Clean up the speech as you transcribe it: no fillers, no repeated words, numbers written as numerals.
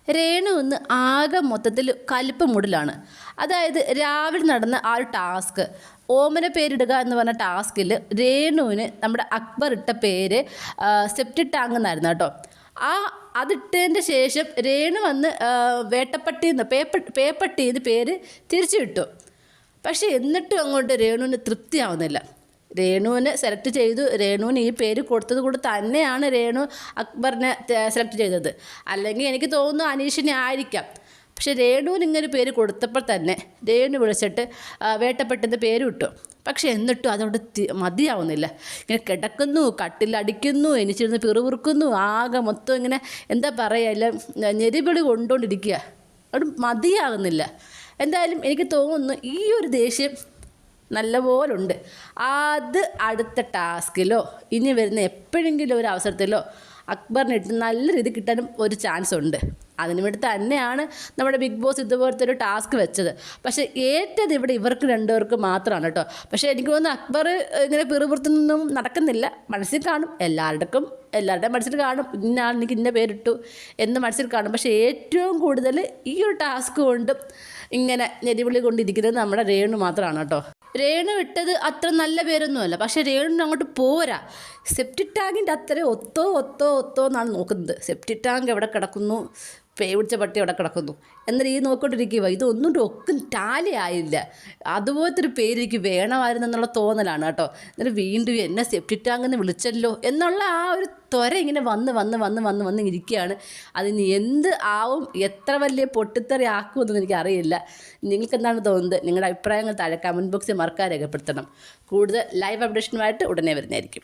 രേണു ഇന്ന് ആകെ മൊത്തത്തിൽ കലിപ്പ് മൂഡിലാണ്. അതായത് രാവിലെ നടന്ന ആ ഒരു ടാസ്ക്, ഓമന പേരിടുക എന്ന് പറഞ്ഞ ടാസ്കിൽ രേണുവിന് നമ്മുടെ അക്ബർ ഇട്ട പേര് സെപ്റ്റി ടാങ്ക് എന്നായിരുന്നു കേട്ടോ. അതിട്ടതിൻ്റെ ശേഷം രേണു വന്ന് വേട്ടപ്പട്ടിന്ന് പേപ്പട്ടിന്ന് പേര് തിരിച്ചു വിട്ടു. പക്ഷേ എന്നിട്ടും അങ്ങോട്ട് രേണുവിന് തൃപ്തിയാവുന്നില്ല. രേണുവിനെ സെലക്ട് ചെയ്തു. രേണുവിന് ഈ പേര് കൊടുത്തത് കൂടെ തന്നെയാണ് രേണു അക്ബറിനെ സെലക്ട് ചെയ്തത്. അല്ലെങ്കിൽ എനിക്ക് തോന്നുന്നു അനീഷിനെ ആയിരിക്കാം. പക്ഷേ രേണുവിന് ഇങ്ങനെ പേര് കൊടുത്തപ്പോൾ തന്നെ രേണു വിളിച്ചിട്ട് വേട്ടപ്പെട്ടത് പേര് വിട്ടു. പക്ഷെ എന്നിട്ടും അതോട് മതിയാവുന്നില്ല. ഇങ്ങനെ കിടക്കുന്നു, കട്ടിലടിക്കുന്നു, എനിച്ചിരുന്ന് പിറുപിറുക്കുന്നു, ആകെ മൊത്തം ഇങ്ങനെ എന്താ പറയുക, ഞെരിപിളി കൊണ്ടുകൊണ്ടിരിക്കുക. അത് മതിയാകുന്നില്ല. എന്തായാലും എനിക്ക് തോന്നുന്നു ഈ ഒരു ദേഷ്യം നല്ലപോലെ ഉണ്ട്. അത് അടുത്ത ടാസ്കിലോ ഇനി വരുന്ന എപ്പോഴെങ്കിലും ഒരു അവസരത്തിലോ അക്ബറിനിട്ട് നല്ല രീതി കിട്ടാനും ഒരു ചാൻസ് ഉണ്ട്. അതിനു വേണ്ടി തന്നെയാണ് നമ്മുടെ ബിഗ് ബോസ് ഇതുപോലത്തെ ഒരു ടാസ്ക് വെച്ചത്. പക്ഷേ ഏറ്റത് ഇവിടെ ഇവർക്ക് രണ്ടുപേർക്ക് മാത്രമാണ് കേട്ടോ. പക്ഷേ എനിക്ക് തോന്നുന്നു അക്ബർ ഇങ്ങനെ പിറുപുറത്തൊന്നും നടക്കുന്നില്ല. മനസ്സിൽ കാണും, എല്ലാവരുടെയും മനസ്സിൽ കാണും, ഇന്നാൾ എനിക്ക് ഇന്ന പേരിട്ടു എന്ന് മനസ്സിൽ കാണും. പക്ഷേ ഏറ്റവും കൂടുതൽ ഈ ഒരു ടാസ്ക് കൊണ്ടും ഇങ്ങനെ ഞെരിവിളി കൊണ്ടിരിക്കുന്നത് നമ്മുടെ രേണു മാത്രമാണ് കേട്ടോ. രേണു ഇട്ടത് അത്ര നല്ല പേരൊന്നുമല്ല, പക്ഷേ രേണുവിന് അങ്ങോട്ട് പോരാ. സെപ്റ്റി ടാങ്കിൻ്റെ അത്രയും ഒത്തോ എന്നാണ് നോക്കുന്നത്. സെപ്റ്റി ടാങ്ക് എവിടെ കിടക്കുന്നു, പേ പിടിച്ച പട്ടി എവിടെ കിടക്കുന്നു എന്ന രീതി നോക്കിക്കൊണ്ടിരിക്കുക. ഇതൊന്നും ഒക്കും ടാലി ആയില്ല. അതുപോലത്തെ ഒരു പേര് എനിക്ക് വേണമായിരുന്നു എന്നുള്ള തോന്നലാണ് കേട്ടോ. എന്നിട്ട് വീണ്ടും എന്നെ സെപ്റ്റി ടാങ്ക് എന്ന് വിളിച്ചല്ലോ എന്നുള്ള ആ ഒരു ത്വര ഇങ്ങനെ വന്ന് ഇരിക്കുകയാണ്. അതിന് എന്ത് ആവും, എത്ര വലിയ പൊട്ടിത്തെറി ആക്കുമെന്നൊന്നും എനിക്കറിയില്ല. നിങ്ങൾക്ക് എന്താണ് തോന്നുന്നത്? നിങ്ങളുടെ അഭിപ്രായങ്ങൾ താഴെ കമൻറ്റ് ബോക്സിൽ മറക്കാതെ രേഖപ്പെടുത്തണം. കൂടുതൽ ലൈവ് അപ്ഡേഷനുമായിട്ട് ഉടനെ വരുന്നതായിരിക്കും.